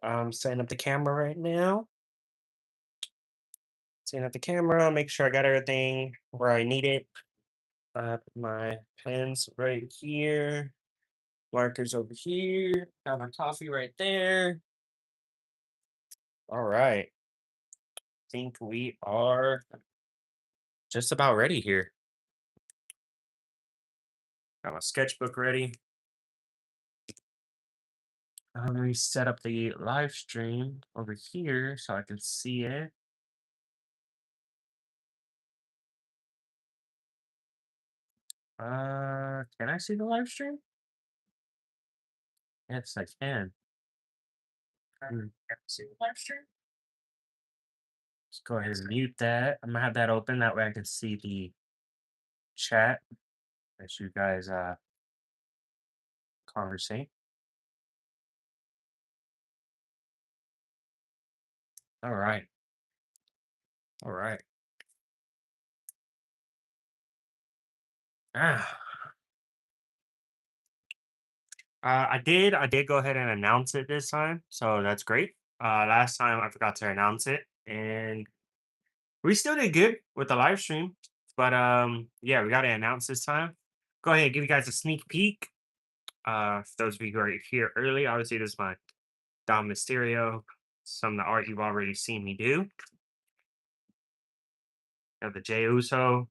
I'm setting up the camera right now. Setting up the camera, make sure I got everything where I need it. Put my pens right here, markers over here, got my coffee right there. All right. Think we are just about ready here. Got my sketchbook ready. Let me set up the live stream over here so I can see it. Can I see the live stream? Yes, I can. Can I see the live stream? Let's go ahead and mute that. I'm gonna have that open. That way I can see the chat as you guys conversate. All right. All right. Ah. I did go ahead and announce it this time, so that's great. Last time I forgot to announce it, and we still did good with the live stream, but yeah, we got to announce this time. Go ahead, give you guys a sneak peek. For those of you who are here early, obviously this is my Dom Mysterio, some of the art you've already seen me do. Got the Jey Uso.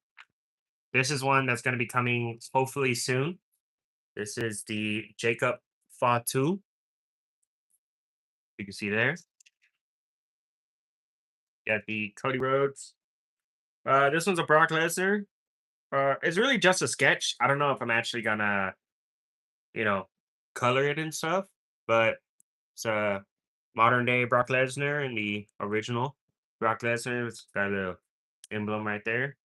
This is one that's going to be coming hopefully soon. This is the Jacob Fatu. You can see there. Got the Cody Rhodes. This one's a Brock Lesnar. It's really just a sketch. I don't know if I'm actually gonna, you know, color it and stuff, but it's a modern day Brock Lesnar and the original Brock Lesnar. It's got a little emblem right there.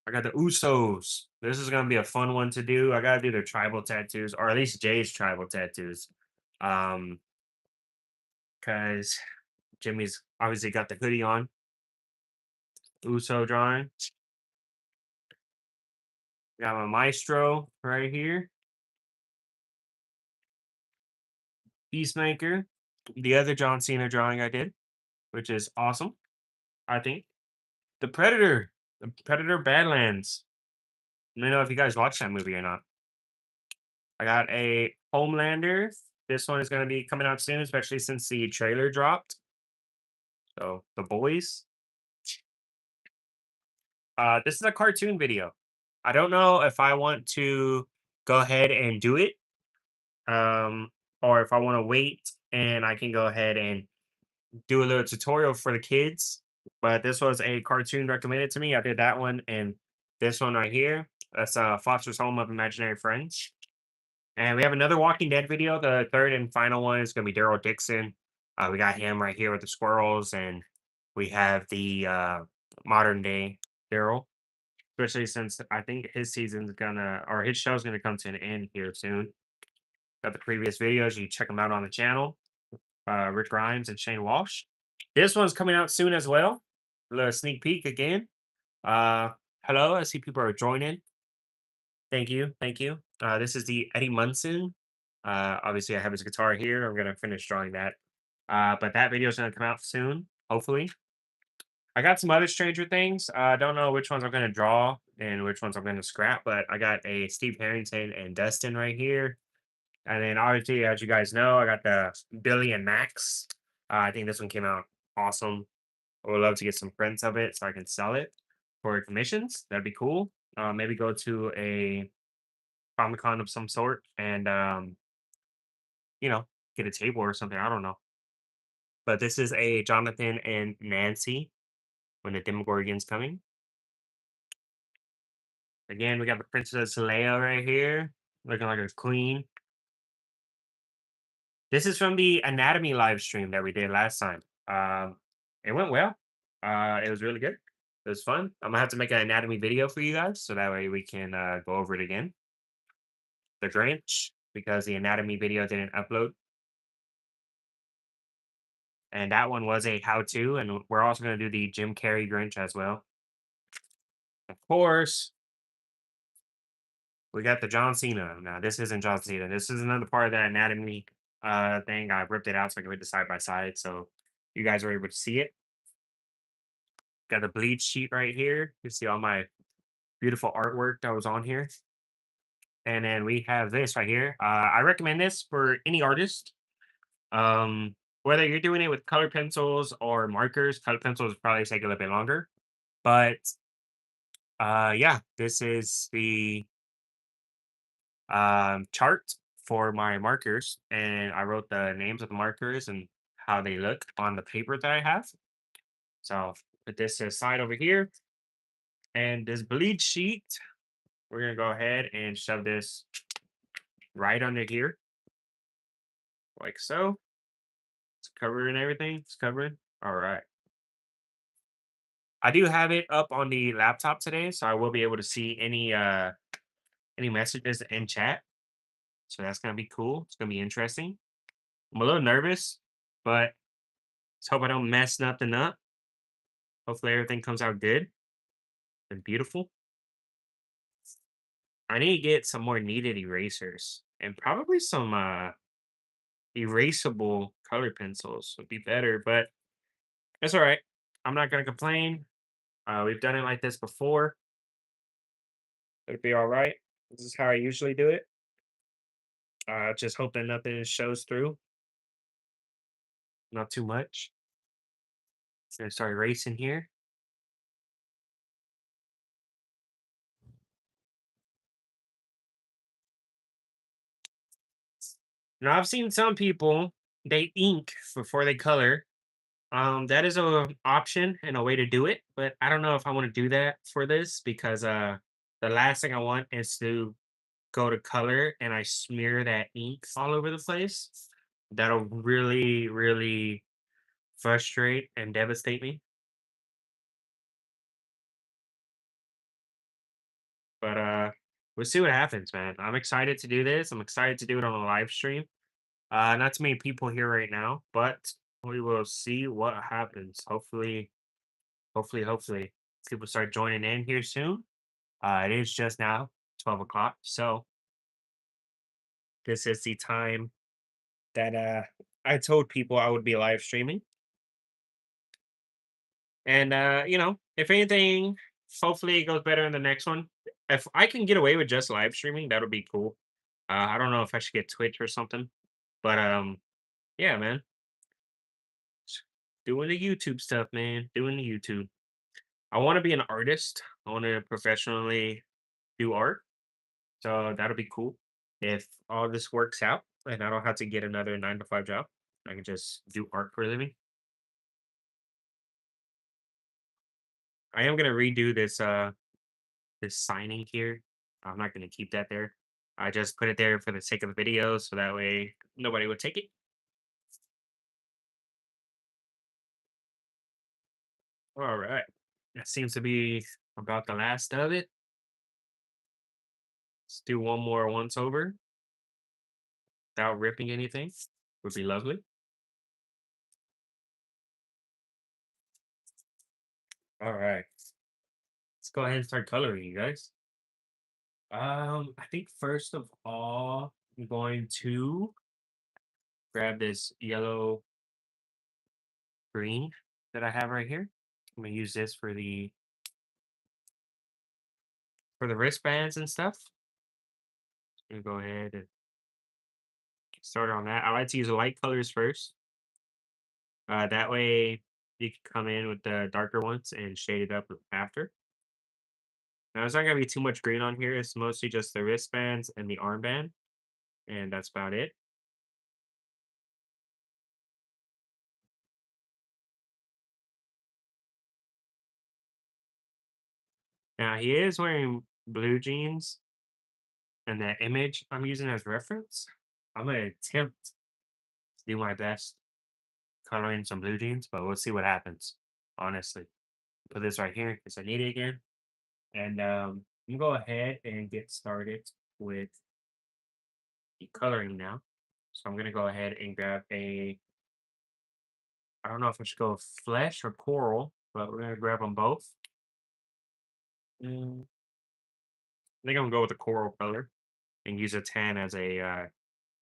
I got the Usos. This is gonna be a fun one to do. I gotta do their tribal tattoos, or at least Jay's tribal tattoos. Um, because Jimmy's obviously got the hoodie on. Uso drawing. Got my maestro right here. Peacemaker. The other John Cena drawing I did, which is awesome, I think. The Predator. The Predator Badlands. Let me know if you guys watched that movie or not. I got a Homelander. This one is going to be coming out soon, especially since the trailer dropped. So, The Boys. This is a cartoon video. I don't know if I want to go ahead and do it, um, or if I want to wait and I can go ahead and do a little tutorial for the kids. But this was a cartoon recommended to me. I did that one and this one right here. That's Foster's Home of Imaginary Friends. And we have another Walking Dead video. The third and final one is going to be Daryl Dixon. We got him right here with the squirrels, and we have the modern day Daryl. Especially since I think his season's gonna, or his show's gonna come to an end here soon. Got the previous videos. You can check them out on the channel. Rick Grimes and Shane Walsh. This one's coming out soon as well. A little sneak peek again. Uh, Hello, I see people are joining. Thank you, thank you. This is the Eddie Munson. Obviously, I have his guitar here. I'm gonna finish drawing that. But that video is gonna come out soon, hopefully. I got some other Stranger Things. I don't know which ones I'm gonna draw and which ones I'm gonna scrap, but I got a Steve Harrington and Dustin right here. And then obviously, as you guys know, I got the Billy and Max. I think this one came out awesome. I would love to get some prints of it so I can sell it for commissions. That'd be cool. Maybe go to a Comic Con of some sort and you know, get a table or something. I don't know. But this is a Jonathan and Nancy when the Demogorgon's coming. Again, we got the Princess Leia right here, looking like a queen. This is from the anatomy live stream that we did last time. It went well. It was really good. It was fun. I'm gonna have to make an anatomy video for you guys, so that way we can go over it again. The Grinch, because the anatomy video didn't upload, and that one was a how-to, and we're also gonna do the Jim Carrey Grinch as well. Of course, we got the John Cena. Now, this isn't John Cena. This is another part of that anatomy thing. I ripped it out so I can put it side by side, so you guys were able to see it. Got the bleach sheet right here. You see all my beautiful artwork that was on here. And then we have this right here. I recommend this for any artist. Um, Whether you're doing it with color pencils or markers, color pencils probably take a little bit longer. But yeah, this is the chart for my markers, and I wrote the names of the markers and how they look on the paper that I have. So put this aside over here, and this bleed sheet, we're gonna go ahead and shove this right under here, like so. It's covering everything. It's covering. All right. I do have it up on the laptop today, so I will be able to see any messages in chat. So that's gonna be cool. It's gonna be interesting. I'm a little nervous, but let's hope I don't mess nothing up. Hopefully everything comes out good and beautiful. I need to get some more kneaded erasers and probably some erasable color pencils would be better, but that's all right. I'm not gonna complain. We've done it like this before. It'll be all right. This is how I usually do it. Just hoping nothing shows through, not too much. Gonna start erasing here. Now I've seen some people they ink before they color. That is a option and a way to do it, but I don't know if I want to do that for this because the last thing I want is to go to color and I smear that ink all over the place. That'll really, really frustrate and devastate me. But we'll see what happens, man. I'm excited to do this. I'm excited to do it on a live stream. Not too many people here right now, but we will see what happens. Hopefully, people start joining in here soon. It is just now 12 o'clock, so this is the time that I told people I would be live streaming. And if anything, hopefully it goes better in the next one. If I can get away with just live streaming, that'll be cool. I don't know if I should get Twitch or something, but yeah, man, doing the YouTube stuff, man, doing the YouTube. I want to be an artist. I want to professionally do art, so that'll be cool. If all this works out, and I don't have to get another 9 to 5 job, I can just do art for a living. I am gonna redo this signing here. I'm not gonna keep that there. I just put it there for the sake of the video, so that way nobody would take it. All right. That seems to be about the last of it. Let's do one more once over without ripping anything. Would be lovely. All right. Let's go ahead and start coloring, you guys. I think first of all, I'm going to grab this yellow green that I have right here. I'm gonna use this for the wristbands and stuff. I'm gonna go ahead and get started on that. I like to use the light colors first. That way you can come in with the darker ones and shade it up after. Now there's not gonna be too much green on here. It's mostly just the wristbands and the armband, and that's about it. Now he is wearing blue jeans, and that image I'm using as reference, I'm gonna attempt to do my best coloring some blue jeans, but we'll see what happens. Honestly, put this right here because I need it again, and I'm gonna go ahead and get started with the coloring now. So I'm gonna go ahead and grab a. I don't know if I should go with flesh or coral, but we're gonna grab them both. Mm, I think I'm gonna go with the coral color and use a tan as a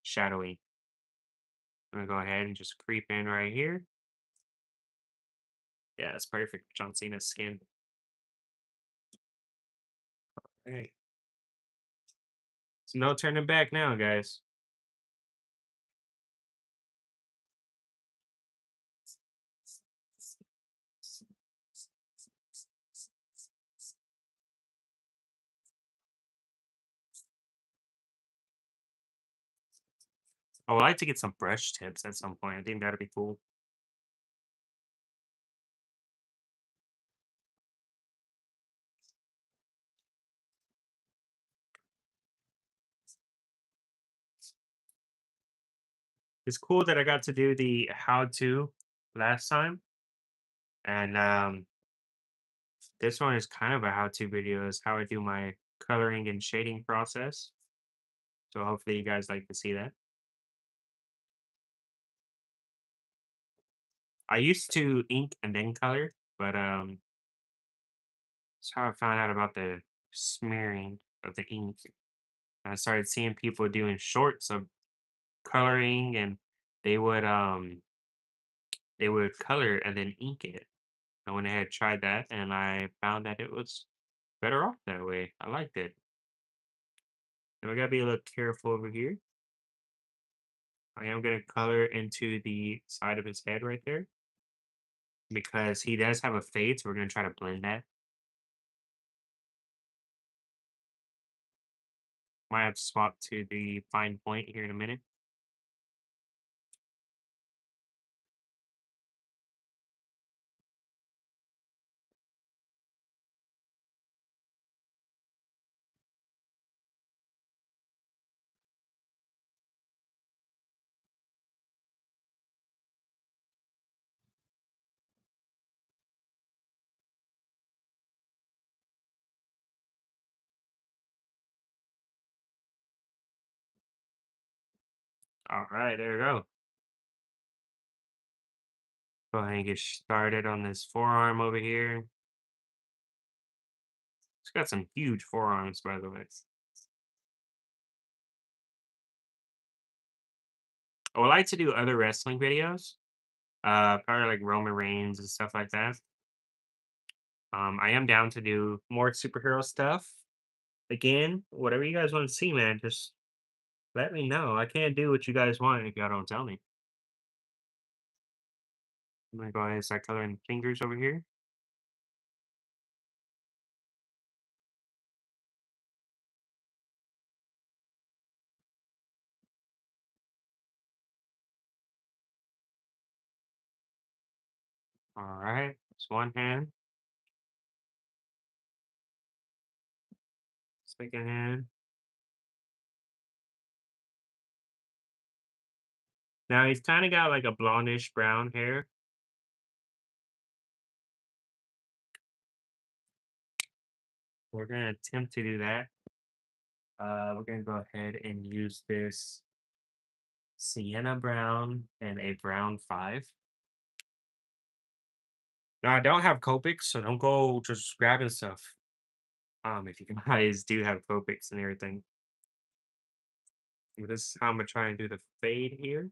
shadowing. I'm gonna go ahead and just creep in right here. Yeah, it's perfect for John Cena's skin. Hey, so no turning back now, guys. I would like to get some brush tips at some point. I think that'd be cool. It's cool that I got to do the how to last time, and this one is kind of a how to video. Is how I do my coloring and shading process. So hopefully you guys like to see that. I used to ink and then color, but that's how I found out about the smearing of the ink. I started seeing people doing shorts of coloring, and they would um they would color and then ink it. I went ahead, tried that, and I found that it was better off that way. I liked it. And we gotta be a little careful over here. I am gonna color into the side of his head right there because he does have a fade, so we're gonna try to blend that. Might have to swap to the fine point here in a minute. All right, there we go. Go ahead and get started on this forearm over here. It's got some huge forearms, by the way. I would like to do other wrestling videos, probably like Roman Reigns and stuff like that. I am down to do more superhero stuff. Again, whatever you guys want to see, man, just let me know. I can't do what you guys want if y'all don't tell me. I'm gonna go ahead and start coloring fingers over here. All right, it's one hand, second hand. Now he's kind of got like a blondish brown hair. We're gonna attempt to do that. We're gonna go ahead and use this sienna brown and a brown 5. Now I don't have Copics, so don't go just grabbing stuff. If you guys do have Copics and everything. This is how I'm gonna try and do the fade here.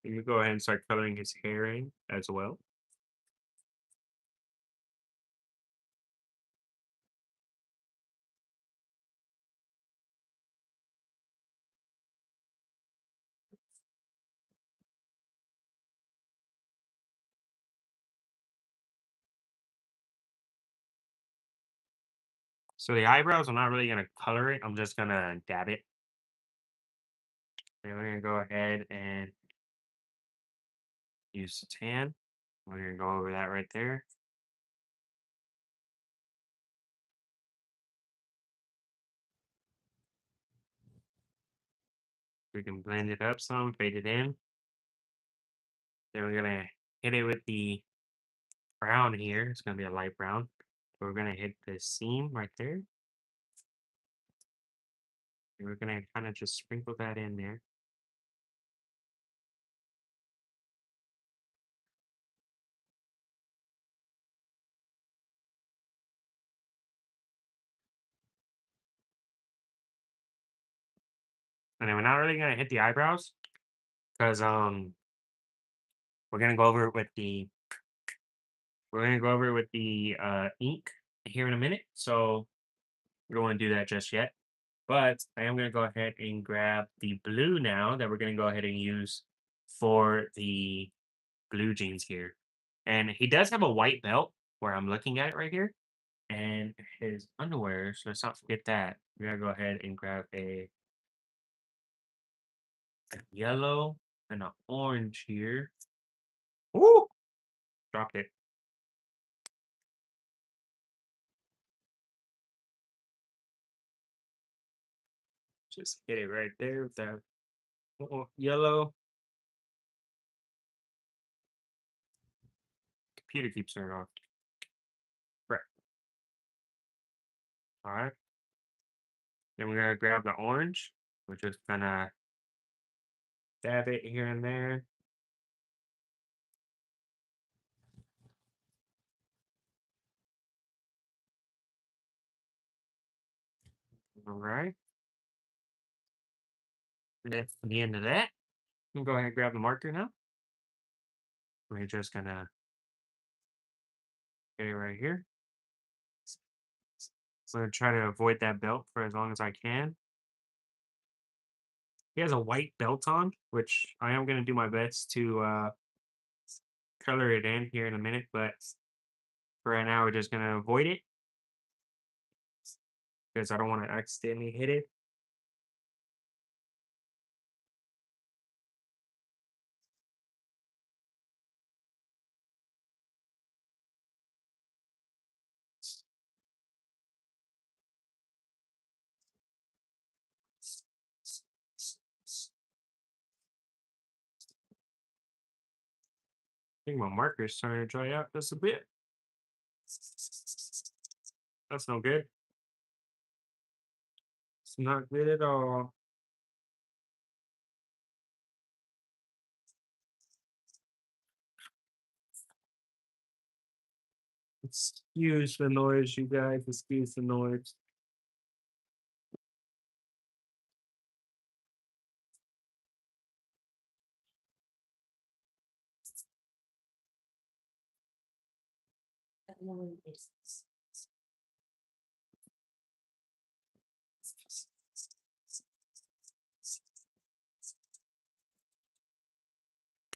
Let me go ahead and start coloring his hair in as well. So the eyebrows, I'm not really gonna color it. I'm just gonna dab it. And we're gonna go ahead and use the tan. We're gonna go over that right there. We can blend it up some, fade it in. Then we're gonna hit it with the brown here. It's gonna be a light brown. We're gonna hit the seam right there. And we're gonna kind of just sprinkle that in there. And then we're not really gonna hit the eyebrows. because we're gonna go over it with the ink here in a minute. So we don't want to do that just yet. But I am gonna go ahead and grab the blue now that we're gonna go ahead and use for the blue jeans here. And he does have a white belt where I'm looking at it right here. And his underwear, so let's not forget that. We're gonna go ahead and grab a yellow and an orange here. Ooh, dropped it. Just hit it right there with that yellow. Computer keeps turning off. Right. All right. Then we're gonna grab the orange. We're just gonna dab it here and there. All right. That's the end of that. We can go ahead and grab the marker now. We're just gonna get it right here. So I'm gonna try to avoid that belt for as long as I can. He has a white belt on, which I am gonna do my best to color it in here in a minute, but for right now we're just gonna avoid it because I don't want to accidentally hit it. I think my marker is starting to dry out just a bit. That's no good. It's not good at all. Excuse the noise, you guys. Excuse the noise.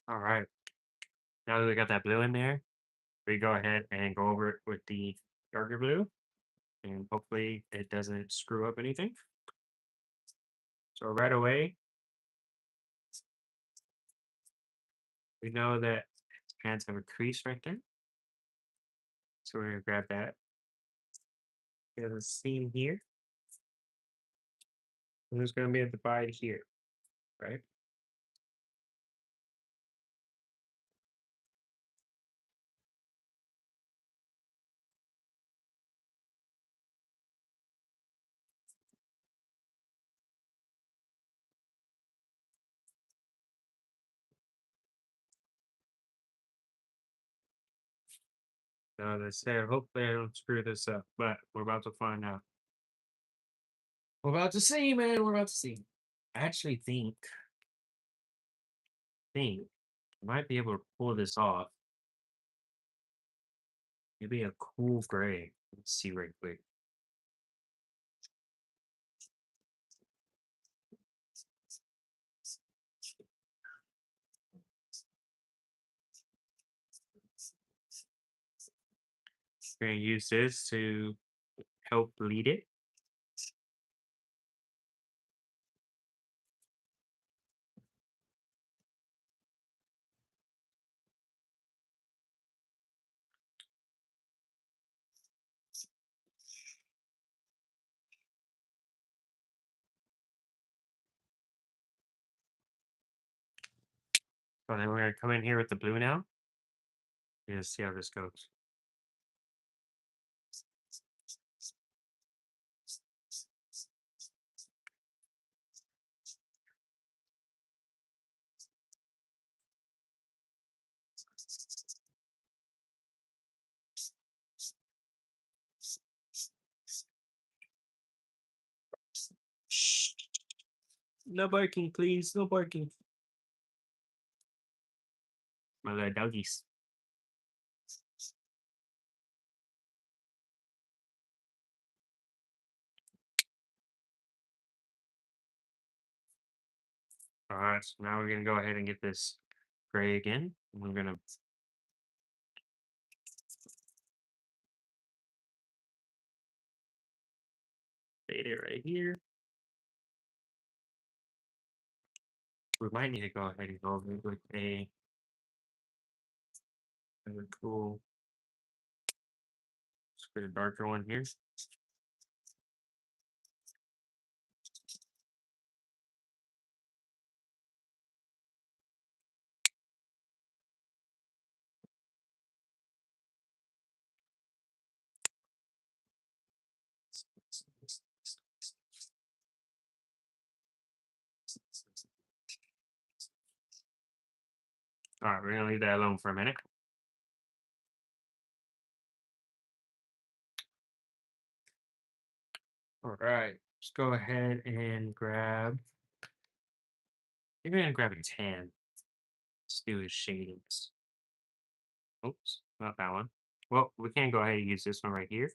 All right. Now that we got that blue in there, we go ahead and go over it with the darker blue, and hopefully it doesn't screw up anything. So right away, we know that his pants have a crease right there. So we're gonna grab that. Get a seam here. And there's gonna be a divide here, right? Now they say, hopefully I don't screw this up, but we're about to find out. We're about to see, man. We're about to see. I actually think I might be able to pull this off. Maybe a cool gray. Let's see right quick. We're gonna use this to help bleed it. So then we're gonna come in here with the blue now. And see how this goes. Shh. No barking, please. No barking. My little doggies. All right, so now we're gonna go ahead and get this gray again. We're gonna fade it right here. We might need to go ahead and go over it with a cool, let's get a darker one here. All right, we're gonna leave that alone for a minute. All right, let's go ahead and grab. Maybe I'm gonna grab a tan. Let's do his shadings. Oops, not that one. Well, we can go ahead and use this one right here.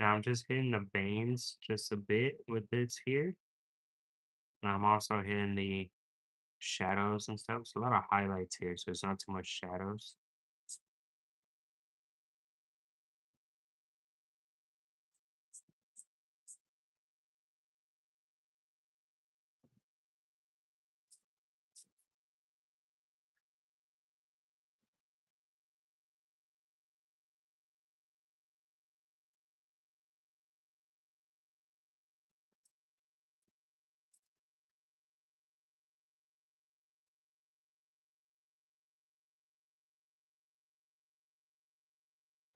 Now I'm just hitting the veins just a bit with this here. And I'm also hitting the shadows and stuff. So a lot of highlights here, so it's not too much shadows.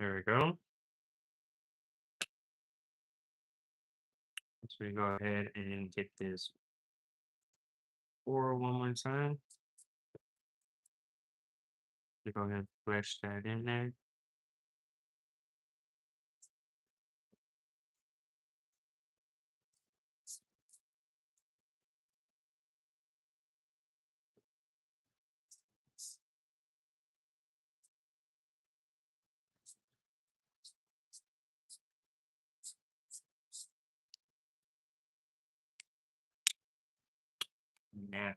There we go. So we go ahead and get this four one more time. We go ahead and flesh that in there. Now,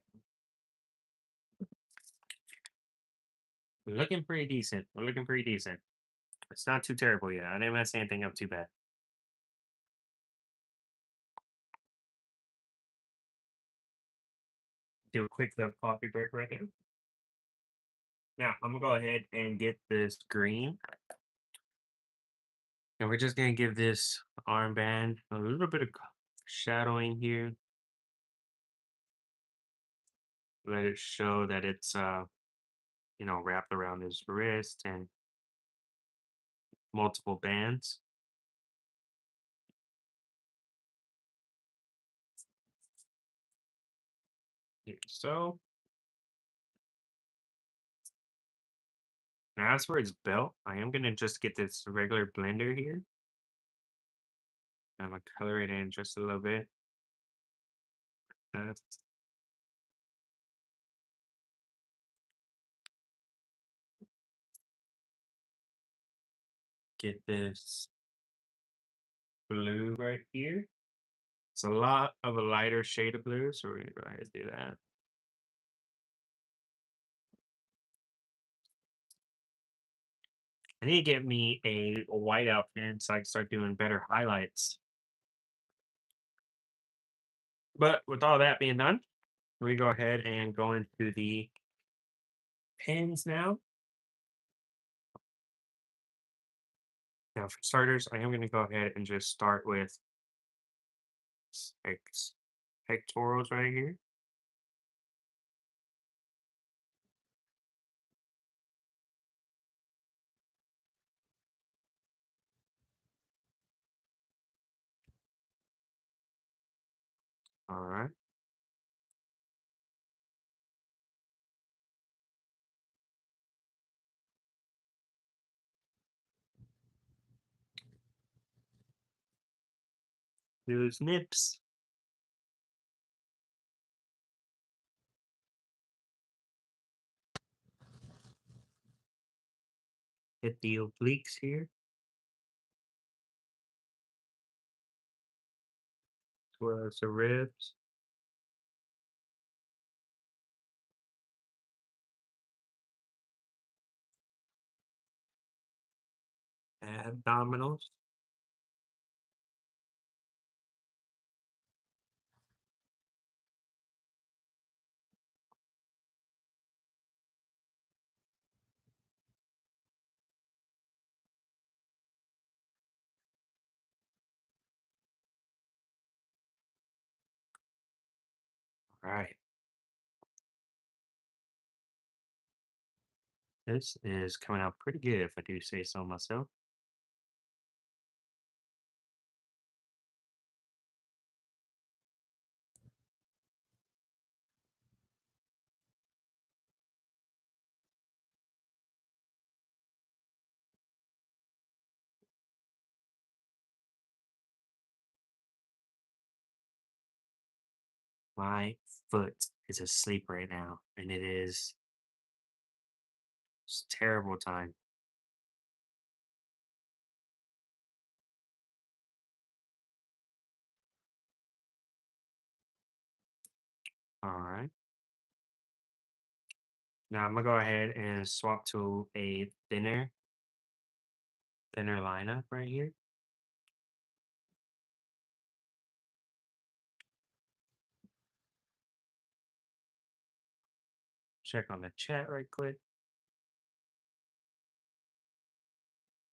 we're looking pretty decent. We're looking pretty decent. It's not too terrible yet. I didn't mess anything up too bad. Do a quick little coffee break right here. Now, I'm gonna go ahead and get this green. And we're just gonna give this armband a little bit of shadowing here. Let it show that it's wrapped around his wrist and multiple bands. Here, so now as for his belt, I am gonna just get this regular blender here. I'm gonna color it in just a little bit. Let's get this blue right here. It's a lot of a lighter shade of blue, so we're gonna go ahead and do that. I need to get me a whiteout pen so I can start doing better highlights. But with all that being done, we go ahead and go into the pens now. Now, for starters, I am going to go ahead and just start with pectorals right here. All right. Those nips. Hit the obliques here, as well as the ribs. Abdominals. All right. This is coming out pretty good if I do say so myself. My foot is asleep right now, and it is just terrible time. All right. Now I'm gonna go ahead and swap to a thinner lineup right here. Check on the chat right quick.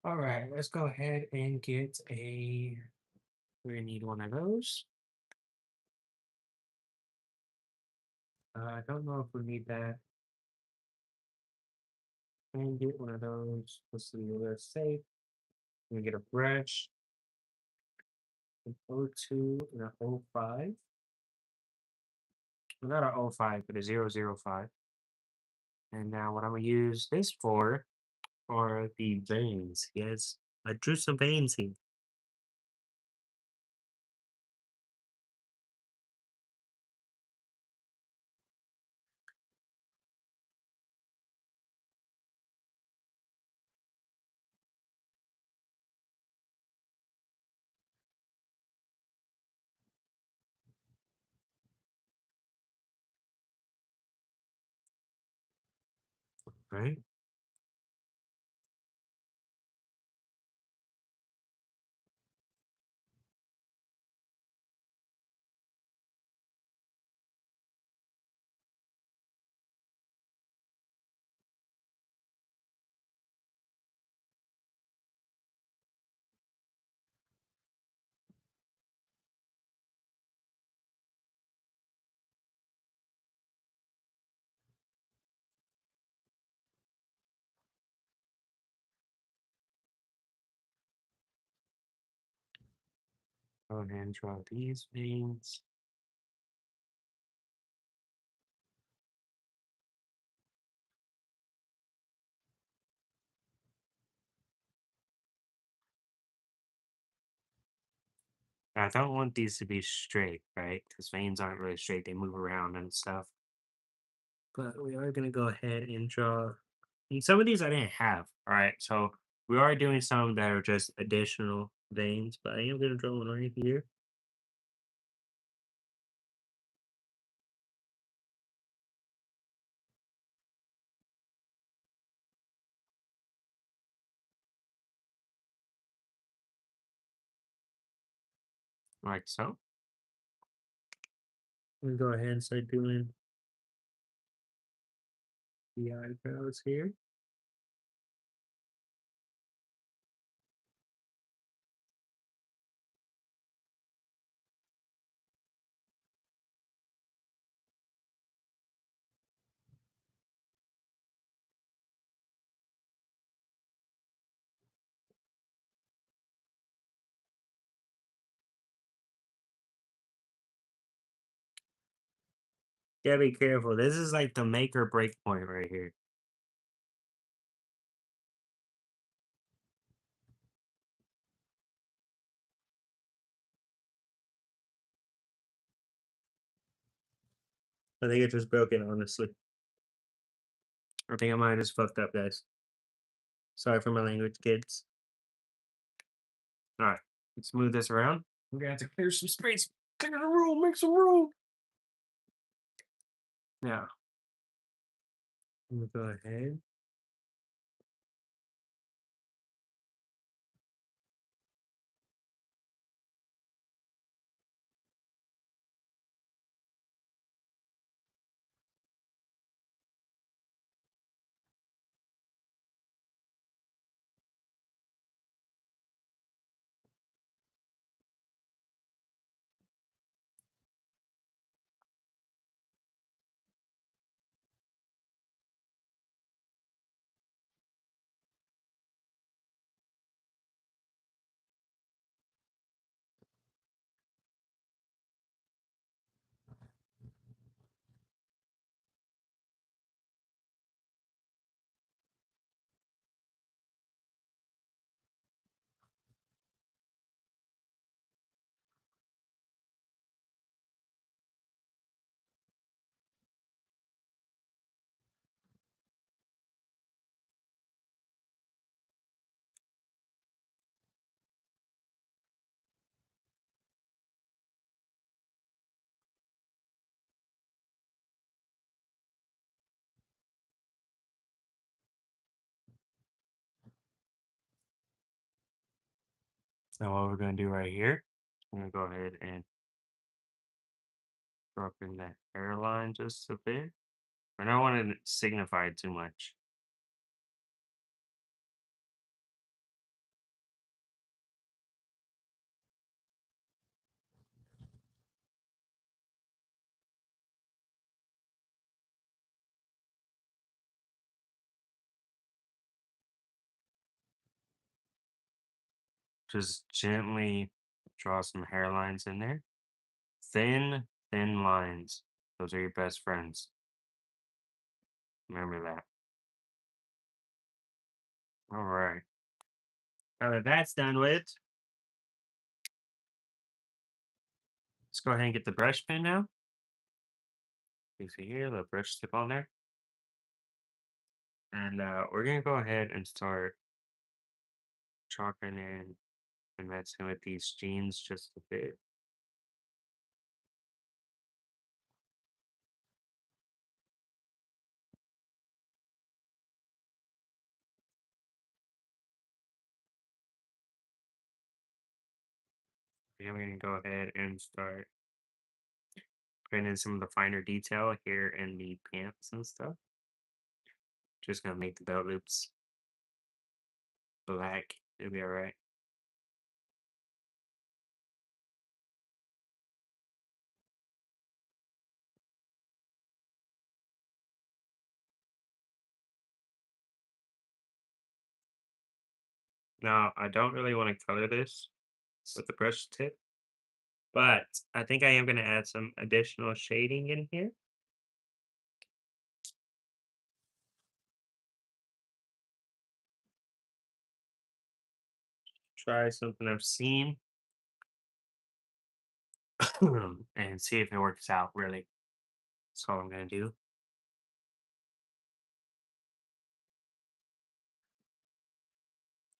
All right, let's go ahead and get a. We're gonna need one of those. I don't know if we need that. And get one of those. Let's see, let's say we get a brush, an O2 and an O5. Well, not an O5, but a 005. And now what I'm gonna use this for are the veins. Yes, I drew some veins here. Right? Go ahead and draw these veins. I don't want these to be straight, right? Because veins aren't really straight, they move around and stuff. But we are gonna go ahead and draw. And some of these I didn't have. All right, so we are doing some that are just additional veins, but I am gonna draw one right here, like so. We go ahead and start doing the eyebrows here. Gotta be careful. This is like the make or break point right here. I think it just broken, honestly. I think I might have just fucked up, guys. Sorry for my language, kids. All right, let's move this around. We're gonna have to clear some space. Clear the room, make some room. Now, I'm gonna go ahead. Now, what we're gonna do right here, I'm gonna go ahead and drop in that hairline just a bit. I don't want to signify it too much. Just gently draw some hairlines in there. Thin, thin lines. Those are your best friends. Remember that. All right. Now that that's done with, let's go ahead and get the brush pen now. You see here, the brush tip on there. And we're going to go ahead and start chalking in and messing with these jeans just a bit. And we're going to go ahead and start putting in some of the finer detail here in the pants and stuff. Just going to make the belt loops black. It'll be all right. Now, I don't really want to color this with the brush tip, but I think I am going to add some additional shading in here. Try something I've seen. and see if it works out really. That's all I'm gonna do.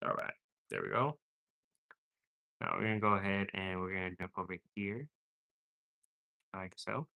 All right, there we go. Now we're gonna go ahead and we're gonna jump over here like so.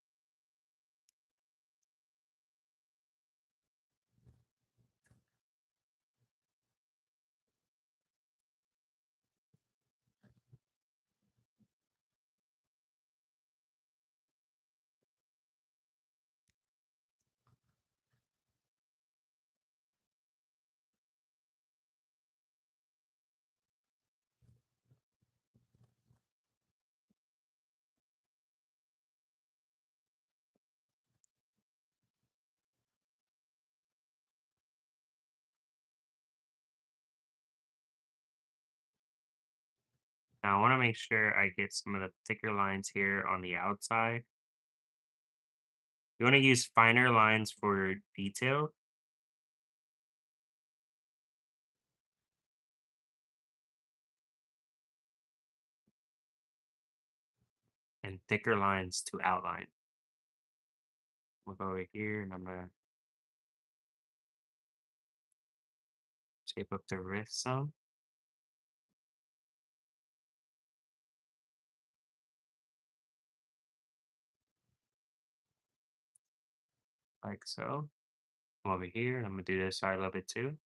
Now I want to make sure I get some of the thicker lines here on the outside. You want to use finer lines for detail and thicker lines to outline. We'll go over here and I'm gonna shape up the wrist some, like so. Come over here and I'm gonna do this side a little bit too.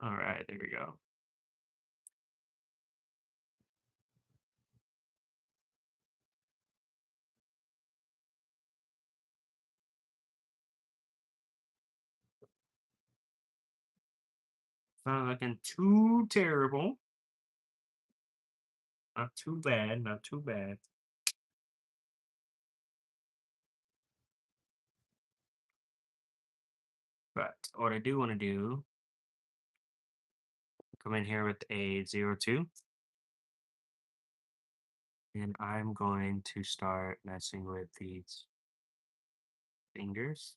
All right, there we go. Not looking too terrible. Not too bad. Not too bad. But what I do want to do, come in here with a 02, and I'm going to start messing with these fingers.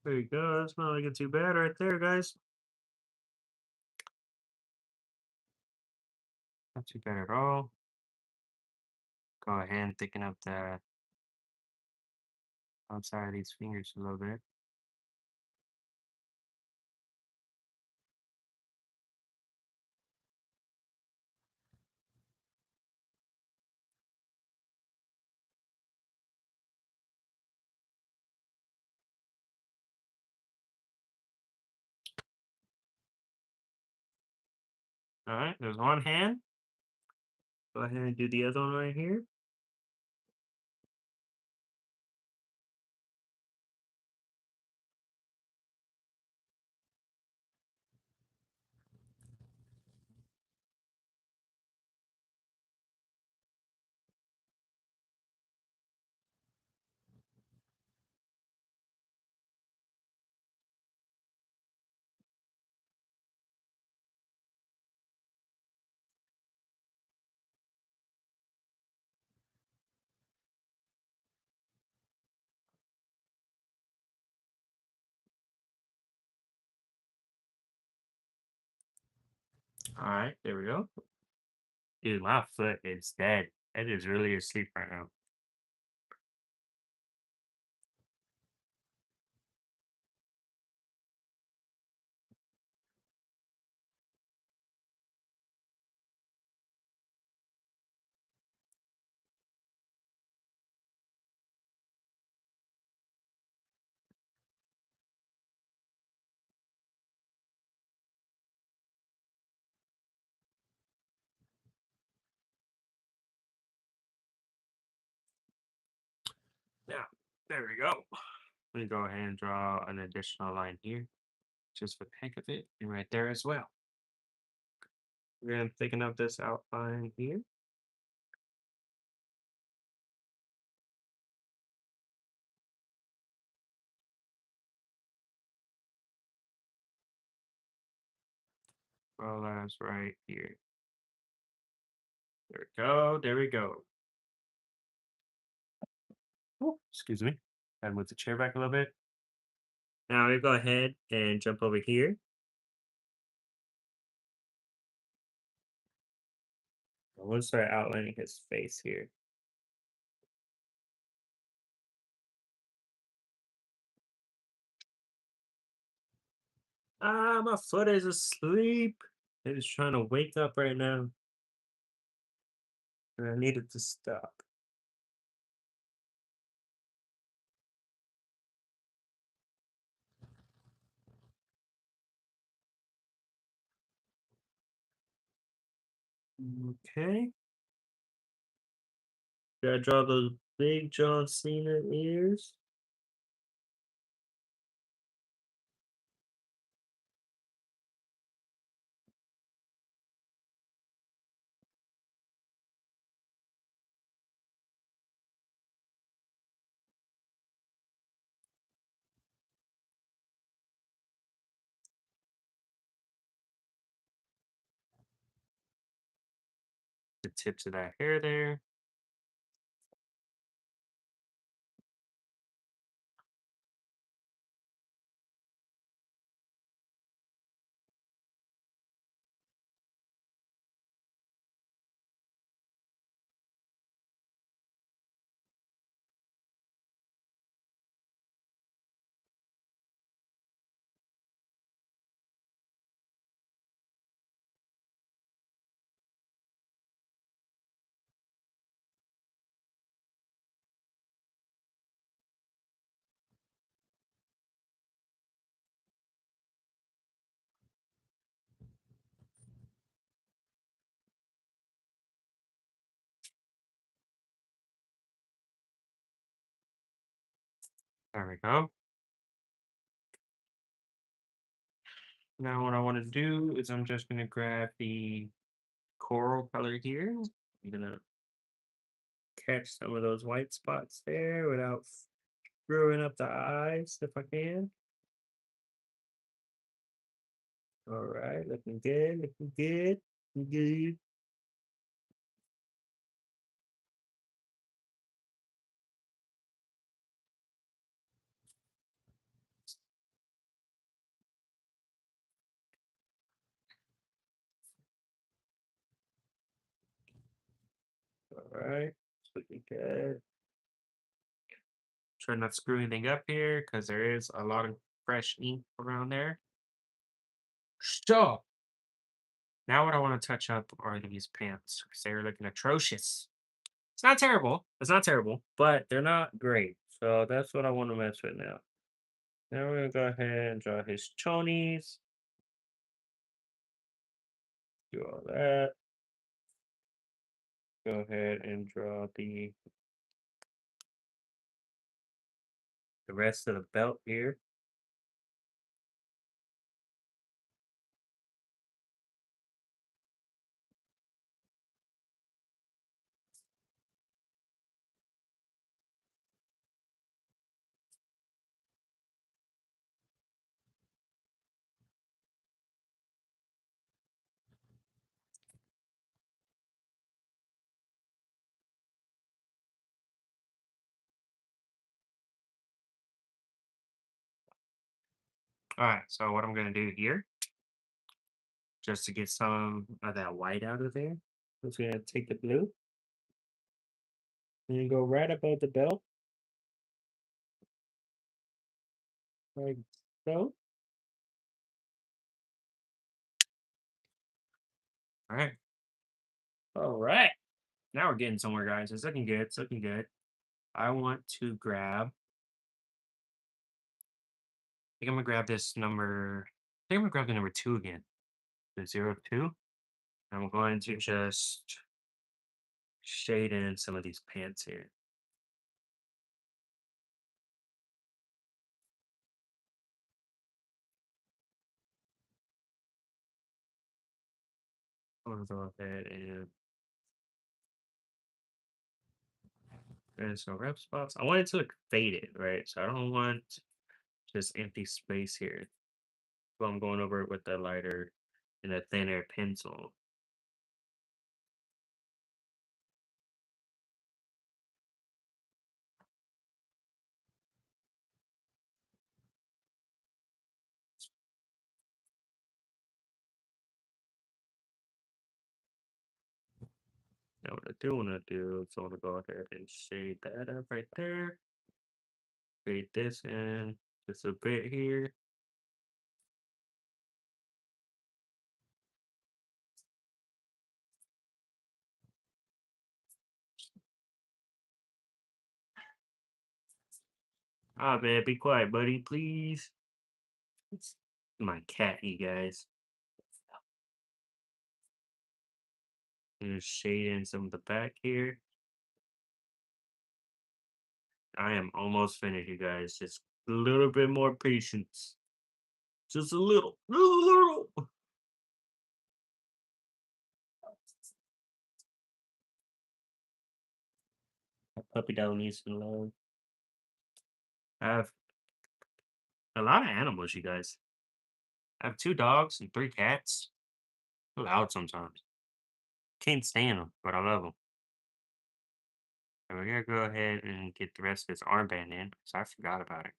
There you go. That's not looking too bad right there, guys. Not too bad at all. Go ahead and thicken up the outside of these fingers a little bit. All right, there's one hand. Go ahead and do the other one right here. All right, there we go. Dude, my foot is dead. It is really asleep right now. Yeah, there we go. Let me go ahead and draw an additional line here, just for the heck of it, and right there as well. We're gonna thicken up this outline here. Well, that's right here. There we go. There we go. Oh, excuse me. Gotta move the chair back a little bit. Now we go ahead and jump over here. We'll start outlining his face here. Ah, my foot is asleep. It is trying to wake up right now. And I need it to stop. Okay. Gotta draw those big John Cena ears. The tips of that hair there. There we go. Now what I want to do is I'm just gonna grab the coral color here. I'm gonna catch some of those white spots there without screwing up the eyes if I can. All right, looking good, looking good, looking good. All right, it's looking good. Try not to screw anything up here because there is a lot of fresh ink around there. So now what I want to touch up are these pants because they're looking atrocious. It's not terrible. It's not terrible, but they're not great. So that's what I want to mess with now. Now we're gonna go ahead and draw his chonies. Do all that. Go ahead and draw the rest of the belt here. All right. So what I'm gonna do here, just to get some of that white out of there. I'm just gonna take the blue and go right above the belt, like so. All right. All right. Now we're getting somewhere, guys. It's looking good. It's looking good. I want to grab. I think I'm gonna grab this number. I think I'm gonna grab the number two again. The 02. I'm going to just shade in some of these pants here. I'm gonna go ahead and there's some rep spots. I want it to look faded, right? So I don't want just empty space here. So I'm going over it with the lighter and a thinner pencil. Now what I do want to do is I want to go ahead and shade that up right there. Fade this in just a bit here. Ah, man, be quiet, buddy, please. It's my cat, you guys. And shade in some of the back here. I am almost finished, you guys. Just a little bit more patience. Just a little. Little. My puppy dog needs some love. I have a lot of animals, you guys. I have two dogs and three cats. They're loud sometimes. Can't stand them, but I love them. And we're gonna go ahead and get the rest of this armband in because I forgot about it.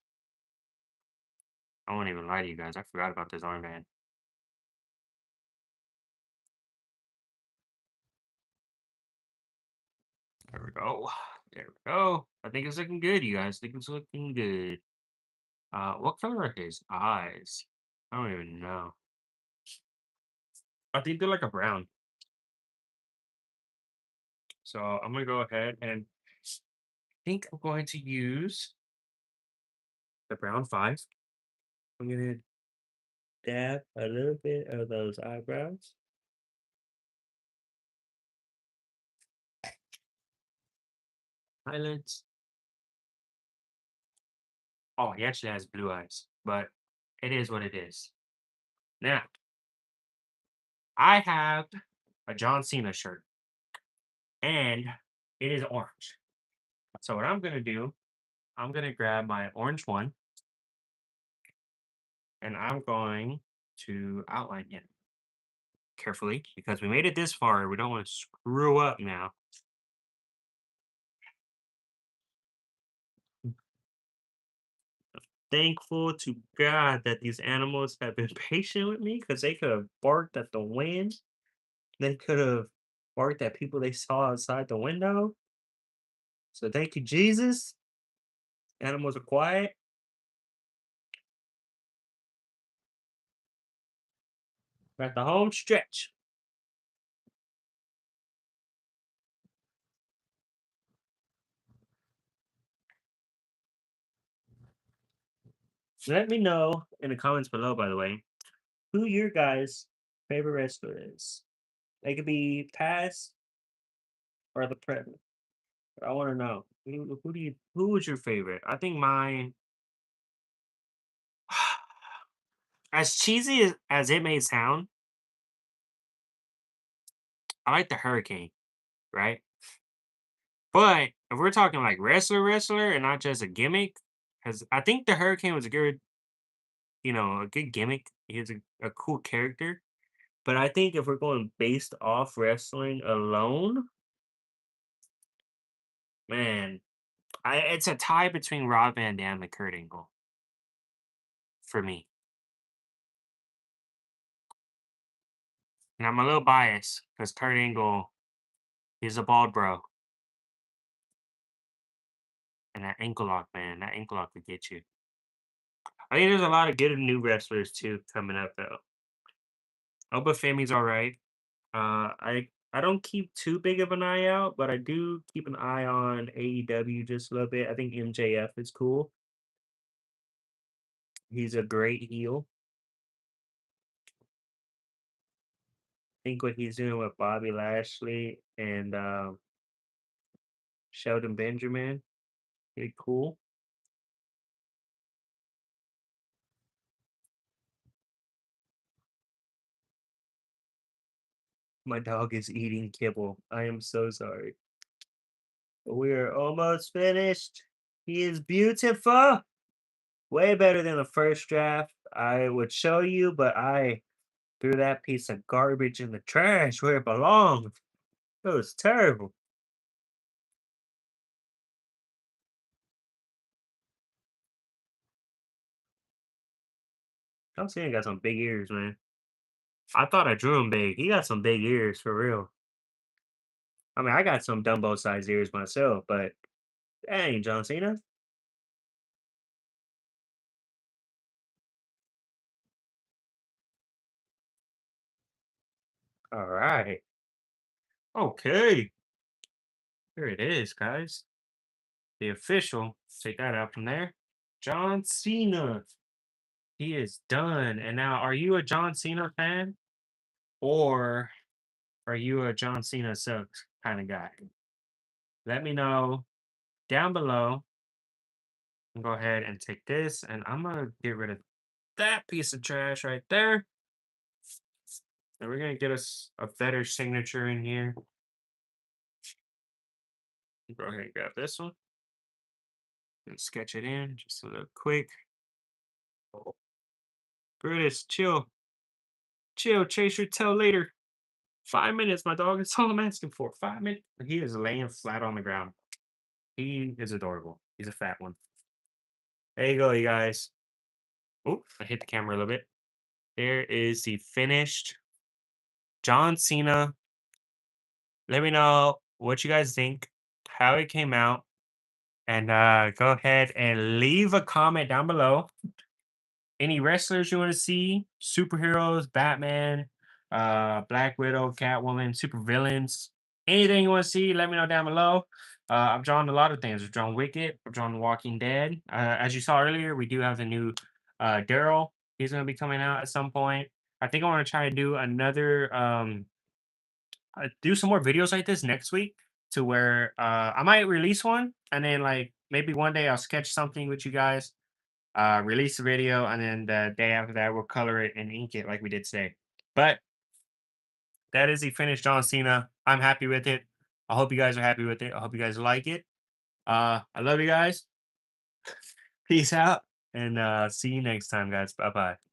I won't even lie to you guys. I forgot about this armband. There we go. There we go. I think it's looking good, you guys. I think it's looking good. What color are his eyes? I don't even know. I think they're like a brown. So I'm gonna go ahead and think I'm going to use the brown five. I'm gonna dab a little bit of those eyebrows. Highlights. Oh, he actually has blue eyes, but it is what it is. Now, I have a John Cena shirt, and it is orange. So what I'm gonna do, I'm gonna grab my orange one, and I'm going to outline him carefully because we made it this far. We don't want to screw up now. Thankful to God that these animals have been patient with me because they could have barked at the wind. They could have barked at people they saw outside the window. So thank you, Jesus. Animals are quiet. We're at the home stretch. Let me know in the comments below, by the way, who your guys' favorite wrestler is. They could be past or the present. But I want to know who was your favorite? I think mine, as cheesy as it may sound, I like the Hurricane, right? But if we're talking like wrestler, and not just a gimmick, because I think the Hurricane was a good, a good gimmick. He's a cool character. But I think if we're going based off wrestling alone, man, it's a tie between Rob Van Dam and Kurt Angle for me. And I'm a little biased because Kurt Angle is a bald bro. And that ankle lock, man, that ankle lock would get you. I think there's a lot of good new wrestlers too coming up though. Oba Femi's all right. I don't keep too big of an eye out, but I do keep an eye on AEW just a little bit. I think MJF is cool. He's a great heel. I think what he's doing with Bobby Lashley and Sheldon Benjamin, pretty cool. My dog is eating kibble. I am so sorry. We're almost finished. He is beautiful. Way better than the first draft. I would show you, but I threw that piece of garbage in the trash where it belongs. It was terrible. I'm saying he got some big ears, man. I thought I drew him big. He got some big ears for real. I mean, I got some Dumbo sized ears myself, but dang, John Cena. All right. Okay. Here it is, guys. The official. Take that out from there. John Cena. He is done. And now, are you a John Cena fan? Or are you a John Cena sucks kind of guy? Let me know down below. Go ahead and take this, and I'm gonna get rid of that piece of trash right there. And we're gonna get us a better signature in here. Go ahead and grab this one and sketch it in just a little quick. Brutus, chill, chill. Chase your tail later. 5 minutes, my dog. That's all I'm asking for. 5 minutes. He is laying flat on the ground. He is adorable. He's a fat one. There you go, you guys. Oh, I hit the camera a little bit. There is the finished John Cena. Let me know what you guys think, how it came out, and go ahead and leave a comment down below. Any wrestlers you want to see, superheroes, Batman, Black Widow, Catwoman, super villains, anything you want to see, let me know down below. I've drawn a lot of things. I've drawn Wicked, I've drawn Walking Dead. As you saw earlier, we do have the new Daryl. He's going to be coming out at some point. I think I want to try to do another do some more videos like this next week to where I might release one and then like maybe one day I'll sketch something with you guys, release a video, and then the day after that we'll color it and ink it like we did today. But that is the finished John Cena. I'm happy with it. I hope you guys are happy with it. I hope you guys like it. I love you guys. Peace out and see you next time, guys. Bye bye.